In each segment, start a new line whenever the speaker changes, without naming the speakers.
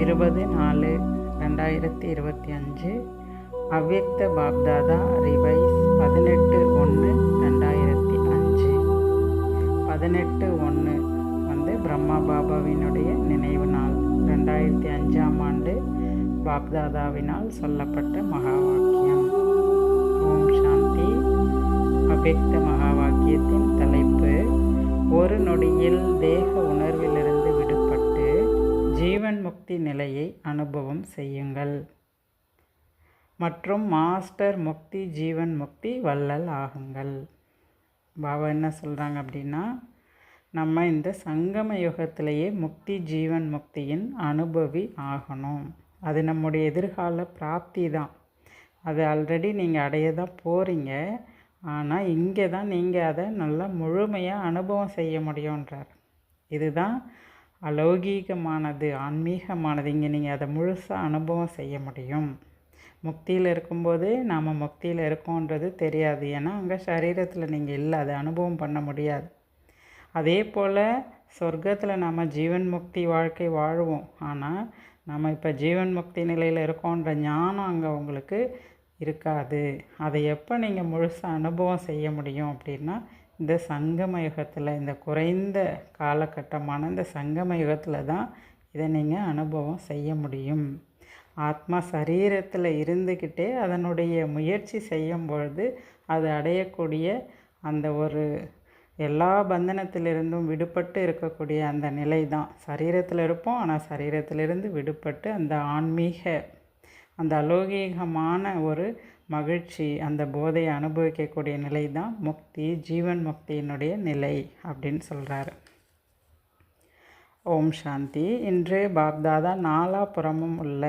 20/4/2025 அவ்யக்த பாப்தாதா ரிவைஸ் 18/1/2005. 18/1 வந்து பிரம்மா பாபாவினுடைய நினைவு நாள். 2005ஆம் ஆண்டு பாப்தாதாவினால் சொல்லப்பட்ட மகா வாக்கியம். ஓம் சாந்தி. அவ்யக்த மகா வாக்கியத்தின் தலைப்பு: ஒரு நொடியில் தேக உணர்விலிருந்து விடுபட்டு ஜீவன் முக்தி நிலையை அனுபவம் செய்யுங்கள் மற்றும் மாஸ்டர் முக்தி ஜீவன் முக்தி வள்ளல் ஆகுங்கள். பாபா என்ன சொல்கிறாங்க அப்படின்னா, நம்ம இந்த சங்கம யுகத்திலேயே முக்தி ஜீவன் முக்தியின் அனுபவி ஆகணும். அது நம்முடைய எதிர்கால பிராப்தி தான். அது ஆல்ரெடி நீங்கள் அடைய தான் போகிறீங்க. ஆனால் இங்கே தான் நீங்கள் அதை நல்லா முழுமையாக அனுபவம் செய்ய முடியுன்றார். இதுதான் அலௌகீகமானது, ஆன்மீகமானது. இங்கே நீங்கள் அதை முழுசாக அனுபவம் செய்ய முடியும். முக்தியில் இருக்கும்போது நாம் முக்தியில் இருக்கோன்றது தெரியாது. ஏன்னா அங்கே சரீரத்தில் நீங்கள் இல்லை, அதை அனுபவம் பண்ண முடியாது. அதே போல் சொர்க்கத்தில் நாம் ஜீவன் முக்தி வாழ்க்கை வாழ்வோம். ஆனால் நம்ம இப்போ ஜீவன் முக்தி நிலையில் இருக்கோன்ற ஞானம் அங்கே உங்களுக்கு இருக்காது. அதை எப்போ நீங்கள் முழுசாக அனுபவம் செய்ய முடியும் அப்படின்னா, இந்த சங்கம யுகத்தில், இந்த குறைந்த காலகட்டமான இந்த சங்கம யுகத்தில் தான் இதை நீங்கள் அனுபவம் செய்ய முடியும். ஆத்மா சரீரத்தில் இருந்துக்கிட்டே அதனுடைய முயற்சி செய்யும் பொழுது அது அடையக்கூடிய அந்த ஒரு எல்லா பந்தனத்திலிருந்தும் விடுபட்டு இருக்கக்கூடிய அந்த நிலை தான். சரீரத்தில் இருப்போம், ஆனால் சரீரத்திலிருந்து விடுபட்டு அந்த ஆன்மீக, அந்த அலௌகீகமான ஒரு மகிழ்ச்சி, அந்த போதையை அனுபவிக்கக்கூடிய நிலை தான் முக்தி, ஜீவன் முக்தியினுடைய நிலை அப்படின்னு சொல்கிறாரு. ஓம் சாந்தி. இன்று பாப்தாதா நாலாபுறமும் உள்ள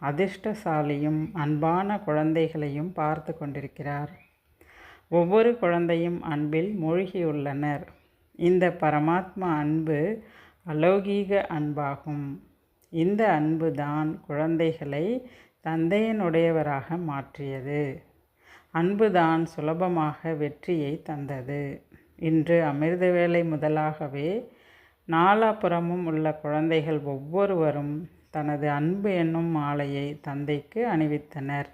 அதிர்ஷ்டசாலியும் அன்பான குழந்தைகளையும் பார்த்து கொண்டிருக்கிறார். ஒவ்வொரு குழந்தையும் அன்பில் மூழ்கியுள்ளனர். இந்த பரமாத்மா அன்பு அலௌகீக அன்பாகும். இந்த அன்பு தான் குழந்தைகளை தந்தையினுடையவராக மாற்றியது. அன்புதான் சுலபமாக வெற்றியை தந்தது. இன்று அமிர்த வேளை முதலாகவே நாலாபுறமும் உள்ள குழந்தைகள் ஒவ்வொருவரும் தனது அன்பு என்னும் மாலையை தந்தைக்கு அணிவித்தனர்.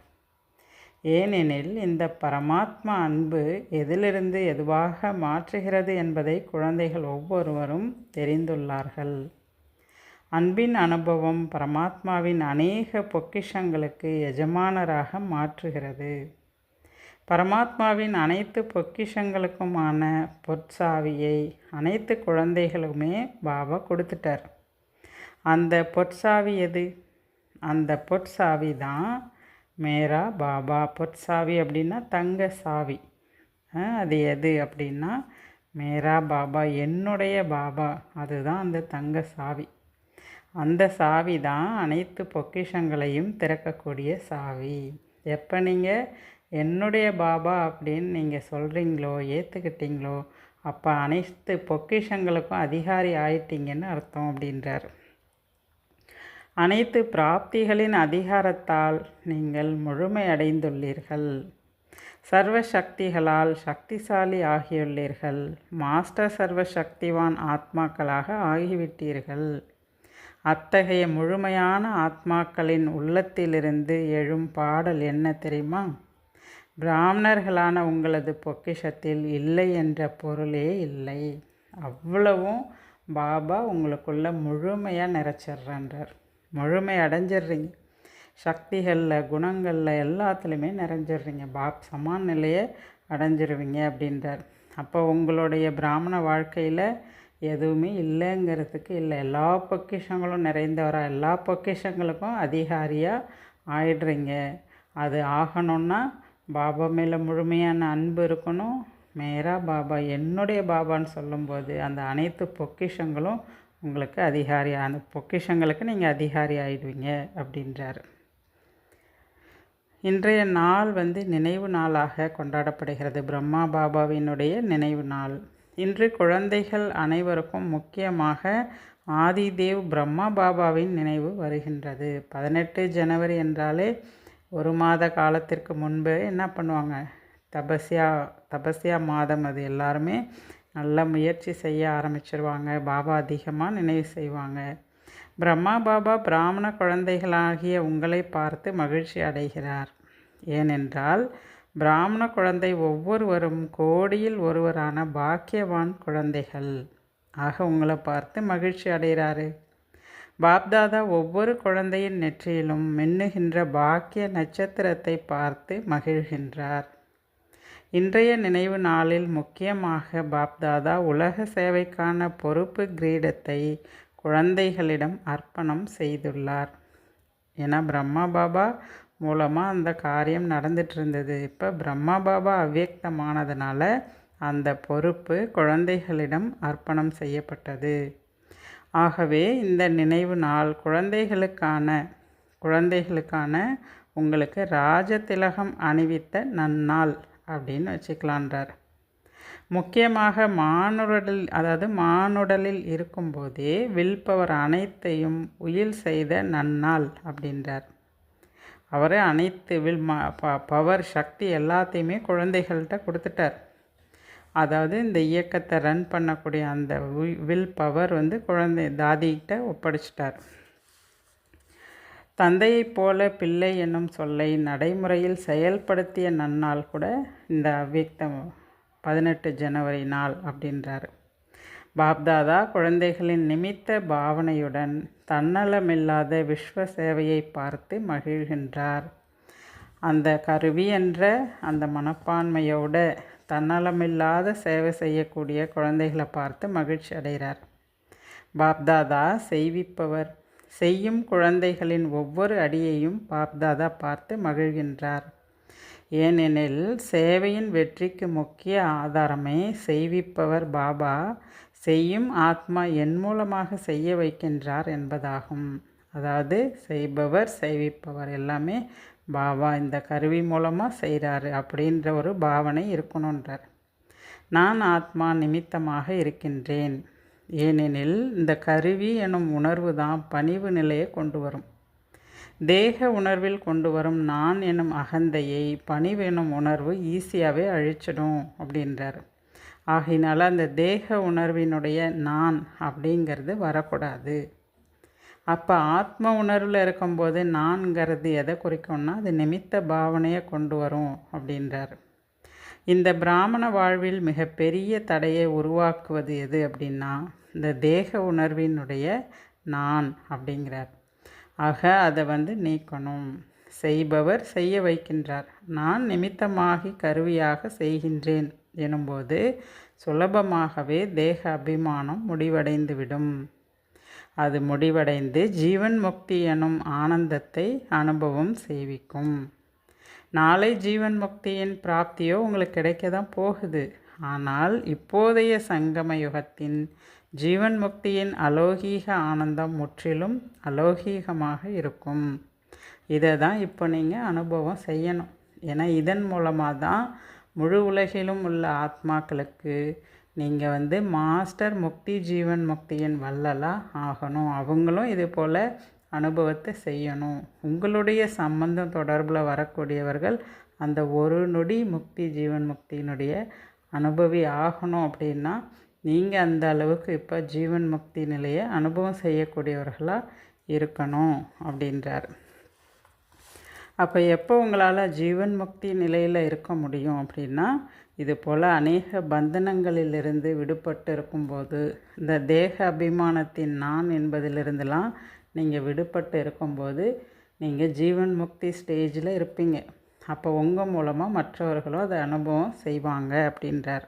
ஏனெனில் இந்த பரமாத்மா அன்பு எதிலிருந்து எதுவாக மாற்றுகிறது என்பதை குழந்தைகள் ஒவ்வொருவரும் தெரிந்துள்ளார்கள். அன்பின் அனுபவம் பரமாத்மாவின் அநேக பொக்கிஷங்களுக்கு எஜமானராக மாற்றுகிறது. பரமாத்மாவின் அனைத்து பொக்கிஷங்களுக்குமான பொற்சாவியை அனைத்து குழந்தைகளுமே பாபா கொடுத்துட்டார். அந்த பொற்சாவி எது? அந்த பொற்சாவி தான் மேரா பாபா. பொற்சாவி அப்படின்னா தங்க சாவி. அது எது அப்படின்னா மேரா பாபா, என்னுடைய பாபா. அதுதான் அந்த தங்க சாவி. அந்த சாவி தான் அனைத்து பொக்கிஷங்களையும் திறக்கக்கூடிய சாவி. எப்போ நீங்கள் என்னுடைய பாபா அப்படின்னு நீங்கள் சொல்கிறீங்களோ, ஏற்றுக்கிட்டீங்களோ, அப்போ அனைத்து பொக்கிஷங்களுக்கும் அதிகாரி ஆயிட்டீங்கன்னு அர்த்தம் அப்படின்றார். அனைத்து பிராப்திகளின் அதிகாரத்தால் நீங்கள் முழுமையடைந்துள்ளீர்கள். சர்வ சக்திகளால் சக்திசாலி ஆகியுள்ளீர்கள். மாஸ்டர் சர்வ சக்திவான் ஆத்மாக்களாக ஆகிவிட்டீர்கள். அத்தகைய முழுமையான ஆத்மாக்களின் உள்ளத்திலிருந்து எழும் பாடல் என்ன தெரியுமா? பிராமணர்களான உங்களது பொக்கிஷத்தில் இல்லை என்ற பொருளே இல்லை. அவ்வளவும் பாபா உங்களுக்குள்ள முழுமையாக நிறைச்சிட்றான்றார். முழுமை அடைஞ்சிட்றீங்க. சக்திகளில், குணங்களில், எல்லாத்துலேயுமே நிறைஞ்சிட்றீங்க. சமான நிலையை அடைஞ்சிருவீங்க அப்படின்றார். அப்போ உங்களுடைய பிராமண வாழ்க்கையில் எதுவுமே இல்லைங்கிறதுக்கு இல்லை. எல்லா பொக்கிஷங்களும் நிறைந்தவராக, எல்லா பொக்கிஷங்களுக்கும் அதிகாரியாக ஆயிடுறீங்க. அது ஆகணும்னா பாபா மேலே முழுமையான அன்பு இருக்கணும். மேரா பாபா, என்னுடைய பாபான்னு சொல்லும்போது அந்த அனைத்து பொக்கிஷங்களும் உங்களுக்கு அதிகாரி, அந்த பொக்கிஷங்களுக்கு நீங்கள் அதிகாரி ஆகிடுவீங்க அப்படின்றார். இன்றைய நாள் நினைவு நாளாக கொண்டாடப்படுகிறது. பிரம்மா பாபாவினுடைய நினைவு நாள். இன்று குழந்தைகள் அனைவருக்கும் முக்கியமாக ஆதிதேவ் பிரம்மா பாபாவின் நினைவு வருகின்றது. 18 ஜனவரி என்றாலே ஒரு மாத காலத்திற்கு முன்பு என்ன பண்ணுவாங்க? தபஸ்யா மாதம். அது எல்லாருமே நல்ல முயற்சி செய்ய ஆரம்பிச்சிருவாங்க. பாபா அதிகமாக நினைவு செய்வாங்க. பிரம்மா பாபா பிராமண குழந்தைகளாகிய உங்களை பார்த்து மகிழ்ச்சி அடைகிறார். ஏனென்றால் பிராமண குழந்தை ஒவ்வொருவரும் கோடியில் ஒருவரான பாக்கியவான் குழந்தைகள். ஆக உங்களை பார்த்து மகிழ்ச்சி அடைகிறாரு. பாப்தாதா ஒவ்வொரு குழந்தையின் நெற்றியிலும் மின்னுகின்ற பாக்கிய நட்சத்திரத்தை பார்த்து மகிழ்கின்றார். இன்றைய நினைவு நாளில் முக்கியமாக பாப்தாதா உலக சேவைக்கான பொறுப்பு கிரீடத்தை குழந்தைகளிடம் அர்ப்பணம் செய்துள்ளார். ஏன்னா பிரம்மா பாபா மூலமாக அந்த காரியம் நடந்துட்டு இருந்தது. இப்போ பிரம்மா பாபா அவ்வியக்தமானதுனால அந்த பொறுப்பு குழந்தைகளிடம் அர்ப்பணம் செய்யப்பட்டது. ஆகவே இந்த நினைவு நாள் குழந்தைகளுக்கான உங்களுக்கு ராஜதிலகம் அணிவித்த நன்னாள் அப்படின்னு வச்சுக்கலான்றார். முக்கியமாக மானுடலில் இருக்கும்போதே வில்பவர் அனைத்தையும் உயில் செய்த நன்னாள் அப்படின்றார். அவர் அனைத்து பவர் சக்தி எல்லாத்தையுமே குழந்தைகள்கிட்ட கொடுத்துட்டார். அதாவது இந்த இயக்கத்தை ரன் பண்ணக்கூடிய அந்த வில் பவர் குழந்தை தாதிகிட்ட ஒப்படைச்சிட்டார். தந்தையைப் போல பிள்ளை என்னும் சொல்லை நடைமுறையில் செயல்படுத்திய நன்னாள் கூட இந்த அவ்வியக்தம் 18 ஜனவரி நாள் அப்படின்றார். பாப்தாதா குழந்தைகளின் நிமித்த பாவனையுடன் தன்னலமில்லாத விஸ்வ சேவையை பார்த்து மகிழ்கின்றார். அந்த கருவி என்ற அந்த மனப்பான்மையோட தன்னலமில்லாத சேவை செய்யக்கூடிய குழந்தைகளை பார்த்து மகிழ்ச்சி அடைகிறார். பாப்தாதா செய்விப்பவர். செய்யும் குழந்தைகளின் ஒவ்வொரு அடியையும் பாப்தாதா பார்த்து மகிழ்கின்றார். ஏனெனில் சேவையின் வெற்றிக்கு முக்கிய ஆதாரமே செய்விப்பவர் பாபா. செய்யும் ஆத்மா என் மூலமாக செய்ய வைக்கின்றார் என்பதாகும். அதாவது செய்பவர் செய்விப்பவர் எல்லாமே பாபா இந்த கருவி மூலமாக செய்கிறாரு அப்படின்ற ஒரு பாவனை இருக்கணுன்றார். நான் ஆத்மா நிமித்தமாக இருக்கின்றேன். ஏனெனில் இந்த கருவி எனும் உணர்வு தான் பணிவு நிலையை கொண்டு வரும். தேக உணர்வில் கொண்டு வரும் நான் எனும் அகந்தையை பணிவு எனும் உணர்வு ஈஸியாகவே அழிச்சிடும் அப்படின்றார். ஆகையினால அந்த தேக உணர்வினுடைய நான் அப்படிங்கிறது வரக்கூடாது. அப்போ ஆத்ம உணர்வில் இருக்கும்போது நான்கிறது எதை குறிக்கும்னா அது நிமித்த பாவனையை கொண்டு வரும் அப்படின்றார். இந்த பிராமண வாழ்வில் மிகப்பெரிய தடையை உருவாக்குவது எது அப்படின்னா இந்த தேக உணர்வினுடைய நான் அப்படிங்கிறார். ஆக அதை நீக்கணும். செய்பவர் செய்ய வைக்கின்றார். நான் நிமித்தமாகி கருவியாக செய்கின்றேன் எனும்போது சுலபமாகவே தேக அபிமானம் முடிவடைந்துவிடும். அது முடிவடைந்து ஜீவன் முக்தி எனும் ஆனந்தத்தை அனுபவம் செய்விக்கும். நாளை ஜீவன் முக்தியின் பிராப்தியோ உங்களுக்கு கிடைக்க தான் போகுது. ஆனால் இப்போதைய சங்கம யுகத்தின் ஜீவன் முக்தியின் அலௌகீக ஆனந்தம் முற்றிலும் அலௌகீகமாக இருக்கும். இதை தான் இப்போ நீங்கள் அனுபவம் செய்யணும். ஏன்னா இதன் மூலமாக தான் முழு உலகிலும் உள்ள ஆத்மாக்களுக்கு நீங்கள் மாஸ்டர் முக்தி ஜீவன் முக்தியின் வள்ளலாக ஆகணும். அவங்களும் இது போல் அனுபவத்தை செய்யணும். உங்களுடைய சம்பந்தம் தொடர்பில் வரக்கூடியவர்கள் அந்த ஒரு நொடி முக்தி ஜீவன் முக்தியினுடைய அனுபவி ஆகணும். அப்படின்னா நீங்கள் அந்த அளவுக்கு இப்போ ஜீவன் முக்தி நிலையை அனுபவம் செய்யக்கூடியவர்களாக இருக்கணும் அப்படின்றார். அப்போ எப்போ உங்களால் ஜீவன் முக்தி நிலையில் இருக்க முடியும் அப்படின்னா இது போல் அநேக பந்தனங்களிலிருந்து விடுபட்டு இருக்கும்போது இந்த தேக அபிமானத்தின் நான் என்பதிலிருந்துலாம் நீங்கள் விடுபட்டு இருக்கும்போது நீங்கள் ஜீவன் முக்தி ஸ்டேஜில் இருப்பீங்க. அப்போ உங்கள் மூலமாக மற்றவர்களும் அதை அனுபவம் செய்வாங்க அப்படின்றார்.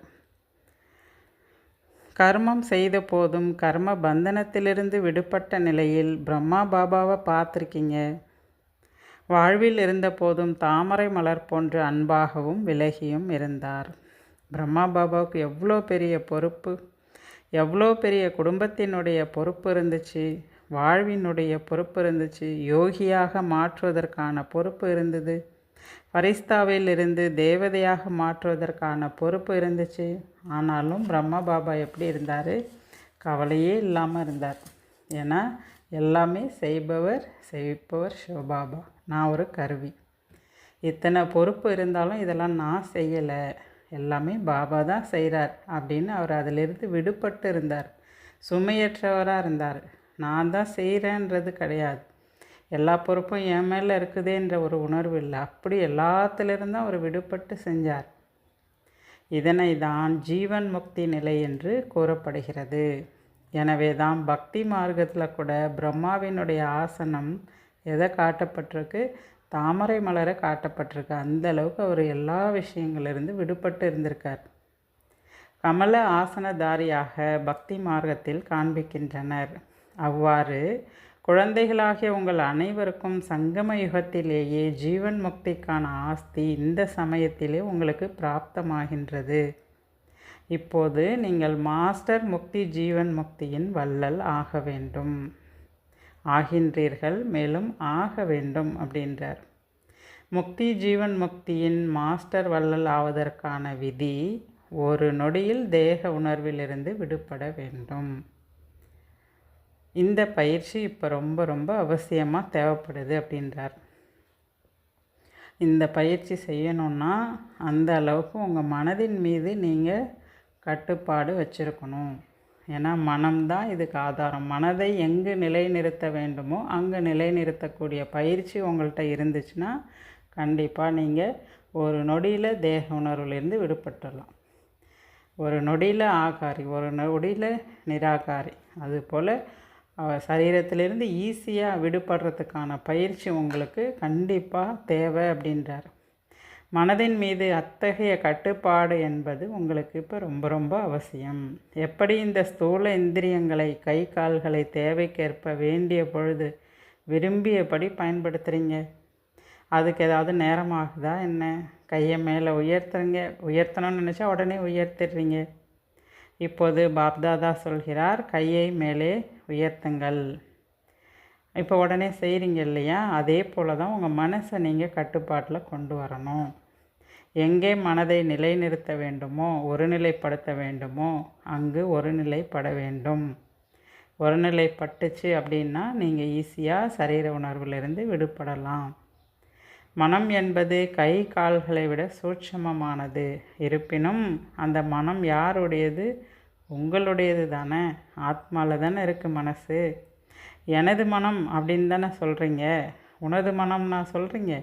கர்மம் செய்த போதும் கர்ம பந்தனத்திலிருந்து விடுபட்ட நிலையில் பிரம்மா பாபாவை பார்த்துருக்கீங்க. வாழ்வில் இருந்த போதும் தாமரை மலர் போன்று அன்பாகவும் விலகியும் இருந்தார். பிரம்மா பாபாவுக்கு எவ்வளோ பெரிய பொறுப்பு, எவ்வளோ பெரிய குடும்பத்தினுடைய பொறுப்பு இருந்துச்சு, வாழ்வினுடைய பொறுப்பு இருந்துச்சு, யோகியாக மாற்றுவதற்கான பொறுப்பு இருந்தது, பரிஸ்தாவில் இருந்து தேவதையாக மாற்றுவதற்கான பொறுப்பு இருந்துச்சு. ஆனாலும் பிரம்மா பாபா எப்படி இருந்தார்? கவலையே இல்லாமல் இருந்தார். ஏன்னா எல்லாமே செய்பவர் செய்விப்பவர் சிவபாபா. நான் ஒரு கருவி. இத்தனை பொறுப்பு இருந்தாலும் இதெல்லாம் நான் செய்யலை, எல்லாமே பாபா தான் செய்கிறார் அப்படின்னு அவர் அதிலிருந்து விடுபட்டு இருந்தார். சுமையற்றவராக இருந்தார். நான் தான் செய்கிறேன்றது கிடையாது. எல்லா பொறுப்பும் என் மேலே இருக்குதேன்ற ஒரு உணர்வு இல்லை. அப்படி எல்லாத்திலிருந்தும் அவர் விடுபட்டு செஞ்சார். இதனை தான் ஜீவன் முக்தி நிலை என்று கூறப்படுகிறது. எனவே தான் பக்தி மார்க்கத்தில் கூட பிரம்மாவினுடைய ஆசனம் எதை காட்டப்பட்டிருக்கு? தாமரை மலரை காட்டப்பட்டிருக்கு. அந்த அளவுக்கு அவர் எல்லா விஷயங்களிலிருந்து விடுபட்டு இருந்திருக்கார். கமல ஆசனதாரியாக பக்தி மார்க்கத்தில் காண்பிக்கின்றனர். அவ்வாறு குழந்தைகளாகிய உங்கள் அனைவருக்கும் சங்கம யுகத்திலேயே ஜீவன் முக்திக்கான ஆஸ்தி இந்த சமயத்திலே உங்களுக்கு பிராப்தமாகின்றது. இப்போது நீங்கள் மாஸ்டர் முக்தி ஜீவன் முக்தியின் வள்ளல் ஆக வேண்டும், ஆகின்றீர்கள், மேலும் ஆக வேண்டும் அப்படின்றார். முக்தி ஜீவன் முக்தியின் மாஸ்டர் வள்ளல் ஆவதற்கான விதி ஒரு நொடியில் தேக உணர்விலிருந்து விடுபட வேண்டும். இந்த பயிற்சி இப்போ ரொம்ப ரொம்ப அவசியமாக தேவைப்படுது அப்படின்றார். இந்த பயிற்சி செய்யணுன்னா அந்த அளவுக்கு உங்கள் மனதின் மீது நீங்கள் கட்டுப்பாடு வச்சுருக்கணும். ஏன்னா மனம்தான் இதுக்கு ஆதாரம். மனதை எங்கு நிலைநிறுத்த வேண்டுமோ அங்கே நிலைநிறுத்தக்கூடிய பயிற்சி உங்கள்கிட்ட இருந்துச்சுன்னா கண்டிப்பாக நீங்கள் ஒரு நொடியில் தேக உணர்வுலேருந்து விடுபட்டுடலாம். ஒரு நொடியில் ஆகாரி, ஒரு நொடியில் நிராகாரி. அதுபோல் சரீரத்திலிருந்து ஈஸியாக விடுபடுறதுக்கான பயிற்சி உங்களுக்கு கண்டிப்பாக தேவை அப்படின்றார். மனதின் மீது அத்தகைய கட்டுப்பாடு என்பது உங்களுக்கு இப்போ ரொம்ப ரொம்ப அவசியம். எப்படி இந்த ஸ்தூல இந்திரியங்களை, கை கால்களை தேவைக்கேற்ப வேண்டிய பொழுது விரும்பியபடி பயன்படுத்துகிறீங்க, அதுக்கு ஏதாவது நேரமாகுதா என்ன? கையை மேலே உயர்த்தணும்னு நினச்சா உடனே உயர்த்திடுறீங்க. இப்போது பாப்தாதா சொல்கிறார், கையை மேலே உயர்த்துங்கள். இப்போ உடனே செய்கிறீங்க இல்லையா? அதே போல் தான் உங்கள் மனசை நீங்கள் கட்டுப்பாட்டில் கொண்டு வரணும். எங்கே மனதை நிலைநிறுத்த வேண்டுமோ, ஒருநிலைப்படுத்த வேண்டுமோ அங்கு ஒருநிலைப்பட வேண்டும். ஒருநிலைப்பட்டுச்சு அப்படின்னா நீங்கள் ஈஸியாக சரீர உணர்விலிருந்து விடுபடலாம். மனம் என்பது கை கால்களை விட சூட்சமமானது. இருப்பினும் அந்த மனம் யாருடையது? உங்களுடையது தானே. ஆத்மாவில் தானே இருக்குது மனசு. எனது மனம் அப்படின்னு தானே சொல்கிறீங்க. உனது மனம்னா சொல்கிறீங்க.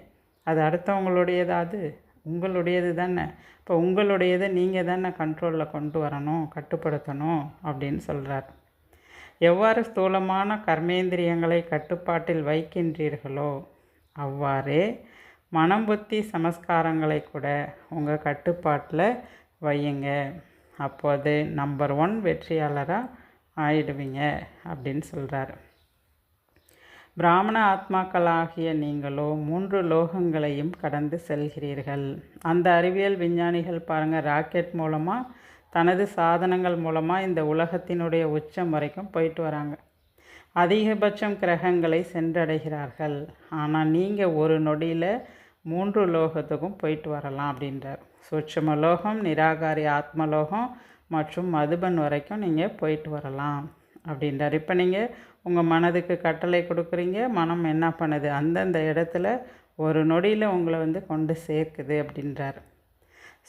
அது அடுத்தவங்களுடையதா? அது உங்களுடையது தானே. இப்போ உங்களுடையதை நீங்கள் தானே கண்ட்ரோலில் கொண்டு வரணும், கட்டுப்படுத்தணும் அப்படின்னு சொல்கிறார். எவ்வாறு ஸ்தூலமான கர்மேந்திரியங்களை கட்டுப்பாட்டில் வைக்கின்றீர்களோ அவ்வாறே மனம் புத்தி சமஸ்காரங்களை கூட உங்கள் கட்டுப்பாட்டில் வையுங்க. அப்போது நம்பர் 1 வெற்றியாளராக ஆயிடுவீங்க அப்படின்னு சொல்கிறார். பிராமண ஆத்மாக்களாகிய நீங்களோ 3 லோகங்களையும் கடந்து செல்கிறீர்கள். அந்த அறிவியல் விஞ்ஞானிகள் பாருங்கள், ராக்கெட் மூலமாக தனது சாதனங்கள் மூலமாக இந்த உலகத்தினுடைய உச்சம் வரைக்கும் போயிட்டு வராங்க. அதிகபட்சம் கிரகங்களை சென்றடைகிறார்கள். ஆனால் நீங்கள் ஒரு நொடியில் 3 லோகத்துக்கும் போயிட்டு வரலாம் அப்படின்றார். சூட்சும லோகம், நிராகாரி ஆத்மலோகம் மற்றும் மதுபன் வரைக்கும் நீங்கள் போயிட்டு வரலாம் அப்படின்றார். இப்போ நீங்கள் உங்கள் மனதுக்கு கட்டளை கொடுக்குறீங்க, மனம் என்ன பண்ணுது? அந்தந்த இடத்துல ஒரு நொடியில் உங்களை கொண்டு சேர்க்குது அப்படின்றார்.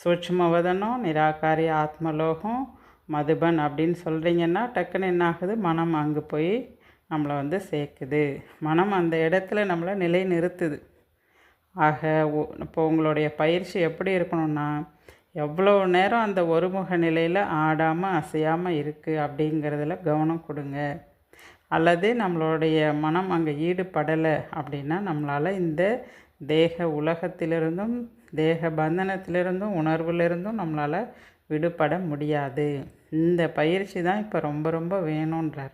சூட்சுமவதனம், நிராகாரி ஆத்மலோகம், மதுபன் அப்படின்னு சொல்கிறீங்கன்னா டக்குன்னு என்ன ஆகுது? மனம் அங்கே போய் நம்மளை சேர்க்குது. மனம் அந்த இடத்துல நம்மளை நிலை நிறுத்துது. ஆக இப்போ உங்களுடைய பயிற்சி எப்படி இருக்கணும்னா, எவ்வளோ நேரம் அந்த ஒருமுக நிலையில் ஆடாமல் அசையாமல் இருக்குது அப்படிங்கிறதுல கவனம் கொடுங்க. அல்லது நம்மளுடைய மனம் அங்கே ஈடுபடலை அப்படின்னா நம்மளால் இந்த தேக உலகத்திலிருந்தும் தேக பந்தனத்திலிருந்தும் உணர்விலிருந்தும் நம்மளால் விடுபட முடியாது. இந்த பயிற்சி தான் இப்போ ரொம்ப ரொம்ப வேணுன்றார்.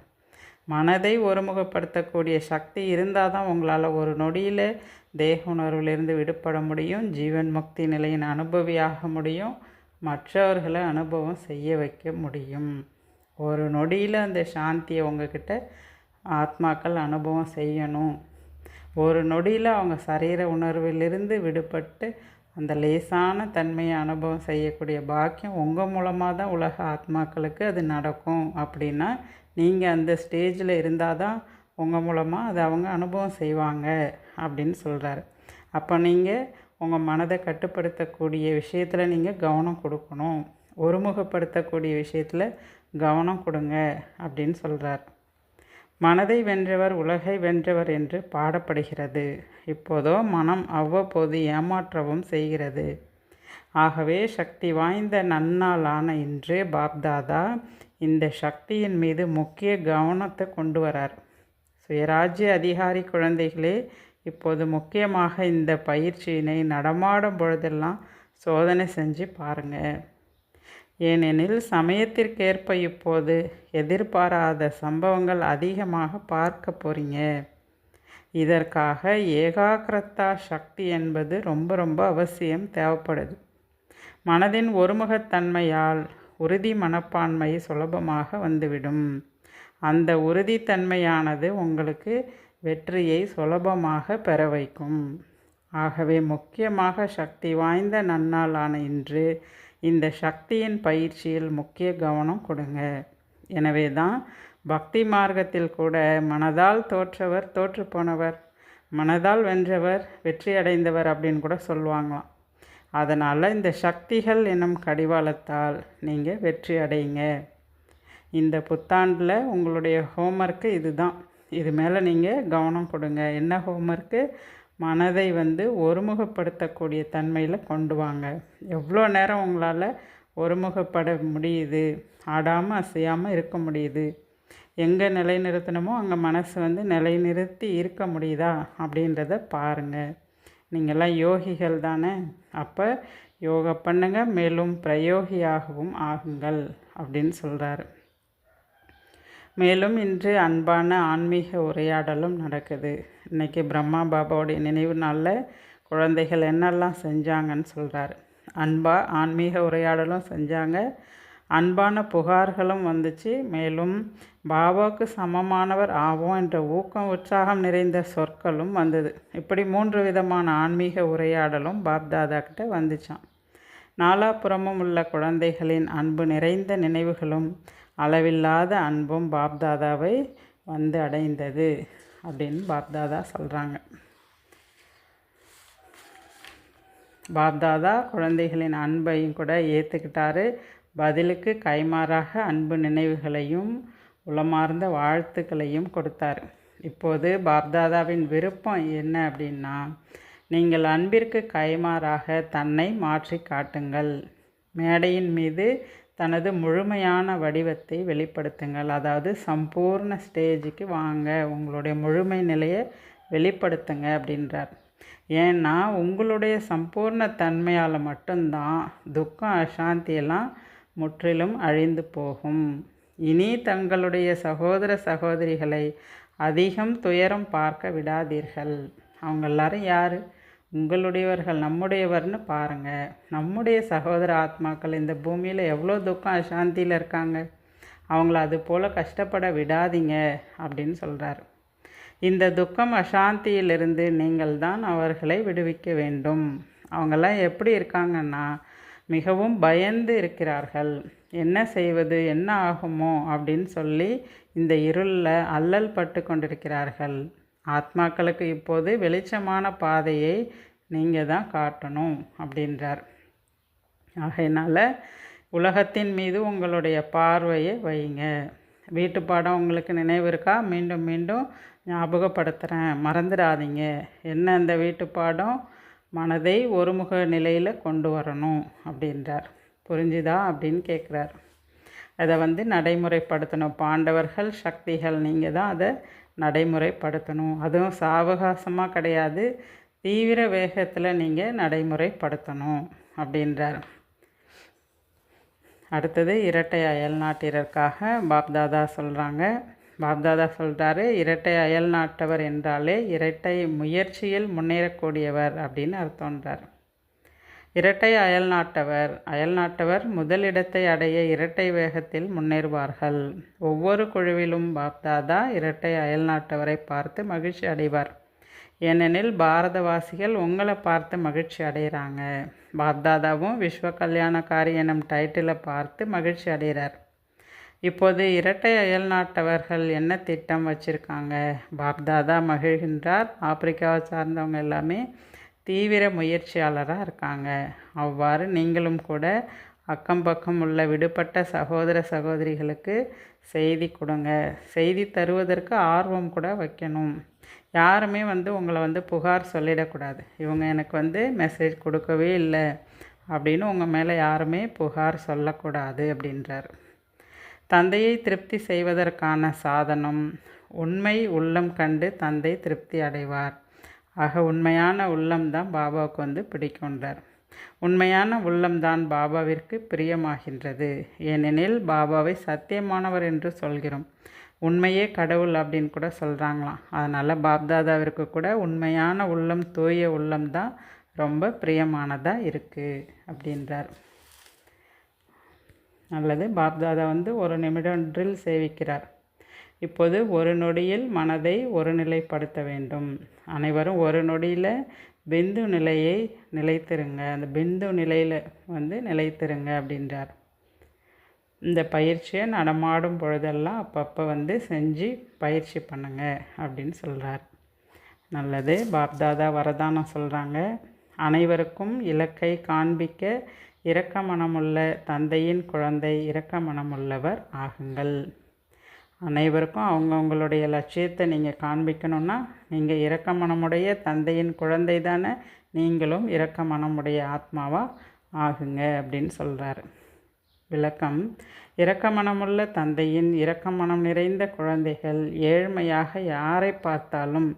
மனதை ஒருமுகப்படுத்தக்கூடிய சக்தி இருந்தால் தான் உங்களால் ஒரு நொடியில் தேக உணர்விலிருந்து விடுபட முடியும், ஜீவன் முக்தி நிலையின் அனுபவியாக முடியும், மற்றவர்களை அனுபவம் செய்ய வைக்க முடியும். ஒரு நொடியில் அந்த சாந்தியை உங்ககிட்ட ஆத்மாக்கள் அனுபவம் செய்யணும். ஒரு நொடியில் அவங்க சரீர உணர்விலிருந்து விடுபட்டு அந்த லேசான தன்மையை அனுபவம் செய்யக்கூடிய பாக்கியம் உங்கள் மூலமாக தான் உலக ஆத்மாக்களுக்கு அது நடக்கும். அப்படின்னா நீங்கள் அந்த ஸ்டேஜில் இருந்தால் தான் உங்கள் மூலமாக அதை அவங்க அனுபவம் செய்வாங்க அப்படின்னு சொல்கிறாரு. அப்போ நீங்கள் உங்கள் மனதை கட்டுப்படுத்தக்கூடிய விஷயத்தில் நீங்கள் கவனம் கொடுக்கணும், ஒருமுகப்படுத்தக்கூடிய விஷயத்தில் கவனம் கொடுங்க அப்படின்னு சொல்கிறார். மனதை வென்றவர் உலகை வென்றவர் என்று பாடப்படுகிறது. இப்போதோ மனம் அவ்வப்போது ஏமாற்றவும் செய்கிறது. ஆகவே சக்தி வாய்ந்த நன்னாளான இன்று பாப்தாதா இந்த சக்தியின் மீது முக்கிய கவனத்தை கொண்டு வரார். சுயராஜ்ய அதிகாரி குழந்தைகளே, இப்போது முக்கியமாக இந்த பயிற்சியினை நடமாடும் பொழுதெல்லாம் சோதனை செஞ்சு பாருங்கள். ஏனெனில் சமயத்திற்கேற்ப இப்போது எதிர்பாராத சம்பவங்கள் அதிகமாக பார்க்க போகிறீங்க. இதற்காக ஏகாகிரதா சக்தி என்பது ரொம்ப ரொம்ப அவசியம் தேவைப்படுது. மனதின் ஒருமுகத்தன்மையால் உறுதி மனப்பான்மை சுலபமாக வந்துவிடும். அந்த உறுதித்தன்மையானது உங்களுக்கு வெற்றியை சுலபமாக பெற வைக்கும். ஆகவே முக்கியமாக சக்தி வாய்ந்த நன்னாளான இன்று இந்த சக்தியின் பயிற்சியில் முக்கிய கவனம் கொடுங்க. எனவே தான் பக்தி மார்க்கத்தில் கூட மனதால் தோற்றவர் தோற்று போனவர், மனதால் வென்றவர் வெற்றி அடைந்தவர் அப்படின்னு கூட சொல்லுவாங்களாம். அதனால் இந்த சக்திகள் என்னும் கடிவாளத்தால் நீங்கள் வெற்றி அடையுங்க. இந்த புத்தாண்டில் உங்களுடைய ஹோம்ஒர்க்கு இதுதான். இது மேலே நீங்கள் கவனம் கொடுங்க. என்ன ஹோம்ஒர்க்கு? மனதை ஒருமுகப்படுத்தக்கூடிய தன்மையில் கொண்டு வாங்க. எவ்வளோ நேரம் உங்களால் ஒருமுகப்பட முடியுது, ஆடாமல் அசையாமல் இருக்க முடியுது, எங்கே நிலைநிறுத்தணுமோ அங்கே மனசு நிலைநிறுத்தி இருக்க முடியுதா அப்படின்றத பாருங்கள். நீங்கள்லாம் யோகிகள் தானே, அப்போ யோகா பண்ணுங்கள், மேலும் பிரயோகியாகவும் ஆகுங்கள் அப்படின்னு சொல்கிறாரு. மேலும் இன்று அன்பான ஆன்மீக உரையாடலும் நடக்குது. இன்றைக்கி பிரம்மா பாபாவுடைய நினைவு நாளில் குழந்தைகள் என்னெல்லாம் செஞ்சாங்கன்னு சொல்கிறாரு. ஆன்மீக உரையாடலும் செஞ்சாங்க, அன்பான புகார்களும் வந்துச்சு. மேலும் பாபாவுக்கு சமமானவர் ஆவோம் என்ற ஊக்கம் உற்சாகம் நிறைந்த சொற்களும் வந்தது. இப்படி 3 விதமான ஆன்மீக உரையாடலும் பாப்தாதா கிட்ட வந்துச்சான். நாலாபுறமும் உள்ள குழந்தைகளின் அன்பு நிறைந்த நினைவுகளும் அளவில்லாத அன்பும் பாப்தாதாவை அடைந்தது அப்படின்னு பாப்தாதா சொல்கிறாங்க. பாப்தாதா குழந்தைகளின் அன்பையும் கூட ஏற்றுக்கிட்டாரு. பதிலுக்கு கைமாறாக அன்பு நினைவுகளையும் உளமார்ந்த வாழ்த்துக்களையும் கொடுத்தார். இப்போது பாப்தாதாவின் விருப்பம் என்ன அப்படின்னா, நீங்கள் அன்பிற்கு கைமாறாக தன்னை மாற்றி காட்டுங்கள். மேடையின் மீது தனது முழுமையான வடிவத்தை வெளிப்படுத்துங்கள். அதாவது சம்பூர்ண ஸ்டேஜுக்கு வாங்க, உங்களுடைய முழுமை நிலையை வெளிப்படுத்துங்க அப்படின்றார். ஏன்னா உங்களுடைய சம்பூர்ண தன்மையால் மட்டும்தான் துக்கம் அசாந்தியெல்லாம் முற்றிலும் அழிந்து போகும். இனி தங்களுடைய சகோதர சகோதரிகளை அதிகம் துயரம் பார்க்க விடாதீர்கள். அவங்க எல்லாரும் யார்? உங்களுடையவர்கள், நம்முடையவர்னு பாருங்கள். நம்முடைய சகோதர ஆத்மாக்கள் இந்த பூமியில் எவ்வளோ துக்கம் அசாந்தியில் இருக்காங்க, அவங்கள அது போல் கஷ்டப்பட விடாதீங்க அப்படின்னு சொல்கிறார். இந்த துக்கம் அசாந்தியிலிருந்து நீங்கள் தான் அவர்களை விடுவிக்க வேண்டும். அவங்கெல்லாம் எப்படி இருக்காங்கன்னா, மிகவும் பயந்து இருக்கிறார்கள். என்ன செய்வது, என்ன ஆகுமோ அப்படின்னு சொல்லி இந்த இருளில் அல்லல் பட்டு கொண்டிருக்கிறார்கள். ஆத்மாக்களுக்கு இப்போது வெளிச்சமான பாதையை நீங்கள் தான் காட்டணும் அப்படின்றார். ஆகையினால் உலகத்தின் மீது உங்களுடைய பார்வையை வைங்க. வீட்டு பாடம் உங்களுக்கு நினைவு இருக்கா? மீண்டும் மீண்டும் ஞாபகப்படுத்துகிறேன், மறந்துடாதீங்க. என்ன அந்த வீட்டு பாடம்? மனதை ஒருமுக நிலையில் கொண்டு வரணும் அப்படின்றார். புரிஞ்சுதா அப்படின்னு கேட்குறார். அதை நடைமுறைப்படுத்தணும். பாண்டவர்கள் சக்திகள், நீங்கள் தான் அதை நடைமுறைப்படுத்தணும். அதுவும் சாவகாசமாக கிடையாது, தீவிர வேகத்தில் நீங்கள் நடைமுறைப்படுத்தணும் அப்படின்றார். அடுத்தது இரட்டை அயல்நாட்டினருக்காக பாப்தாதா சொல்கிறாங்க. பாப்தாதா சொல்கிறாரு, இரட்டை அயல்நாட்டவர் என்றாலே இரட்டை முயற்சியில் முன்னேறக்கூடியவர் அப்படின்னு அர்த்தம்ன்றார். இரட்டை அயல்நாட்டவர் முதலிடத்தை அடைய இரட்டை வேகத்தில் முன்னேறுவார்கள். ஒவ்வொரு குழுவிலும் பாப்தாதா இரட்டை அயல்நாட்டவரை பார்த்து மகிழ்ச்சி அடைவார். ஏனெனில் பாரதவாசிகள் உங்களை பார்த்து மகிழ்ச்சி அடைகிறாங்க. பாப்தாதாவும் விஸ்வ கல்யாணக்காரி எனும் டைட்டிலை பார்த்து மகிழ்ச்சி அடைகிறார். இப்போது இரட்டை அயல்நாட்டவர்கள் என்ன திட்டம் வச்சுருக்காங்க? பாப்தாதா மகிழ்கின்றார். ஆப்பிரிக்காவை சார்ந்தவங்க எல்லாமே தீவிர முயற்சியாளராக இருக்காங்க. அவ்வாறு நீங்களும் கூட அக்கம் பக்கம் உள்ள விடுபட்ட சகோதர சகோதரிகளுக்கு செய்தி கொடுங்க. செய்தி தருவதற்கு ஆர்வம் கூட வைக்கணும். யாருமே உங்களை புகார் சொல்லிடக்கூடாது. இவங்க எனக்கு மெசேஜ் கொடுக்கவே இல்லை அப்படின்னு உங்கள் மேலே யாருமே புகார் சொல்லக்கூடாது அப்படின்றார். தந்தையை திருப்தி செய்வதற்கான சாதனம் உண்மை உள்ளம் கண்டு தந்தை திருப்தி அடைவார். ஆக உண்மையான உள்ளம்தான் பாபாவுக்கு பிடிக்குன்றார். உண்மையான உள்ளம்தான் பாபாவிற்கு பிரியமாகின்றது. ஏனெனில் பாபாவை சத்தியமானவர் என்று சொல்கிறோம். உண்மையே கடவுள் அப்படின்னு கூட சொல்கிறாங்களாம். அதனால் பாப்தாதாவிற்கு கூட உண்மையான உள்ளம், தூய உள்ளம்தான் ரொம்ப பிரியமானதாக இருக்குது அப்படின்றார். அல்லது பாப்தாதா ஒரு நிமிடம் ட்ரில் சேவிக்கிறார். இப்போது ஒரு நொடியில் மனதை ஒருநிலைப்படுத்த வேண்டும். அனைவரும் ஒரு நொடியில் பிந்து நிலையை நிலைத்திருங்க. அந்த பிந்து நிலையில் நிலைத்திருங்க அப்படின்றார். இந்த பயிற்சியை நடமாடும் பொழுதெல்லாம் அப்பப்போ செஞ்சு பயிற்சி பண்ணுங்க அப்படின்னு சொல்கிறார். நல்லது. பாப்தாதா வரதானம் சொல்கிறாங்க. அனைவருக்கும் இலக்கை காண்பிக்க இரக்க மனமுள்ள தந்தையின் குழந்தை இரக்க மனமுள்ளவர் ஆகுங்கள். அனைவருக்கும் அவங்கவுங்களுடைய லட்சியத்தை நீங்கள் காண்பிக்கணுன்னா நீங்கள் இரக்க மனமுடைய தந்தையின் குழந்தை தானே, நீங்களும் இரக்க மனமுடைய ஆத்மாவாக ஆகுங்க அப்படின்னு சொல்கிறார். விளக்கம்: இரக்க மனமுள்ள தந்தையின் இரக்க மனம் நிறைந்த குழந்தைகள் ஏழ்மையாக யாரை பார்த்தாலும்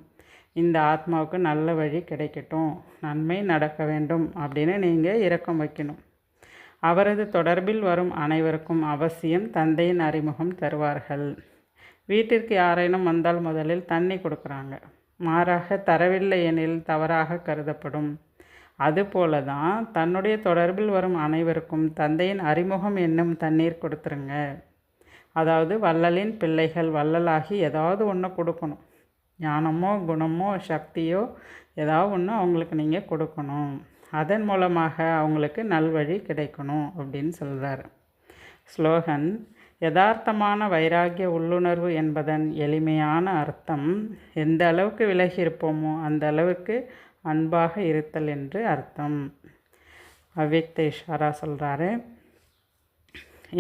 இந்த ஆத்மாவுக்கு நல்ல வழி கிடைக்கட்டும், நன்மை நடக்க வேண்டும் அப்படின்னு நீங்கள் இரக்கம் வைக்கணும். அவரது தொடர்பில் வரும் அனைவருக்கும் அவசியம் தந்தையின் அறிமுகம் தருவார்கள். வீட்டிற்கு யாரேனும் வந்தால் முதலில் தண்ணி கொடுக்குறாங்க. மாறாக தரவில்லை எனில் தவறாக கருதப்படும். அதுபோல தான் தன்னுடைய தொடர்பில் வரும் அனைவருக்கும் தந்தையின் அறிமுகம் என்னும் தண்ணீர் கொடுத்துருங்க. அதாவது வள்ளலின் பிள்ளைகள் வள்ளலாகி ஏதாவது ஒன்று கொடுக்கணும். ஞானமோ குணமோ சக்தியோ ஏதாவது ஒன்று அவங்களுக்கு நீங்கள் கொடுக்கணும். அதன் மூலமாக அவங்களுக்கு நல்வழி கிடைக்கணும் அப்படின்னு சொல்கிறார். ஸ்லோகன்: யதார்த்தமான வைராகிய உள்ளுணர்வு என்பதன் எளிமையான அர்த்தம் எந்த அளவுக்கு விலகி இருப்போமோ அந்த அளவுக்கு அன்பாக இருத்தல் என்று அர்த்தம். அவ்யக்த இஷாரா சொல்கிறாரு.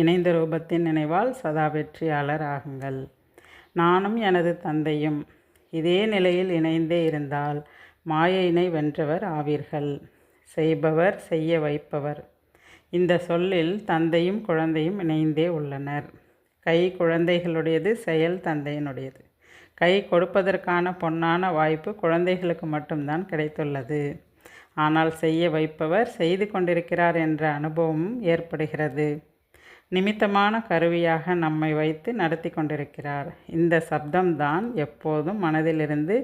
இணைந்த ரூபத்தின் நினைவால் சதா வெற்றியாளர் ஆகுங்கள். நானும் எனது தந்தையும் இதே நிலையில் இணைந்தே இருந்தால் மாயையினை வென்றவர் ஆவீர்கள். செய்பவர் செய்ய வைப்பவர். இந்த சொல்லில் தந்தையும் குழந்தையும் இணைந்தே உள்ளனர். கை குழந்தைகளுடையது, செயல் தந்தையினுடையது. கை கொடுப்பதற்கான பொன்னான வாய்ப்பு குழந்தைகளுக்கு மட்டும்தான் கிடைத்துள்ளது. ஆனால் செய்ய வைப்பவர் செய்து கொண்டிருக்கிறார் என்ற அனுபவமும் ஏற்படுகிறது. நிமித்தமான கருவியாக நம்மை வைத்து நடத்தி கொண்டிருக்கிறார். இந்த சப்தம்தான் எப்போதும் மனதிலிருந்து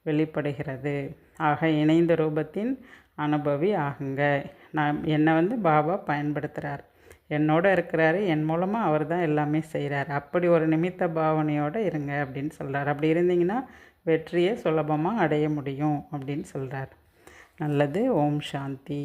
வெளிப்படுகிறது. ஆக இணைந்த ரூபத்தின் அனுபவி ஆகுங்க. என்னை பாபா பயன்படுத்துகிறார், என்னோடு இருக்கிறாரு, என் மூலமாக அவர் தான் எல்லாமே செய்கிறார். அப்படி ஒரு நிமித்த பாவனையோடு இருங்க அப்படின்னு சொல்கிறார். அப்படி இருந்தீங்கன்னா வெற்றியை சுலபமாக அடைய முடியும் அப்படின்னு சொல்கிறார். நல்லது. ஓம் சாந்தி.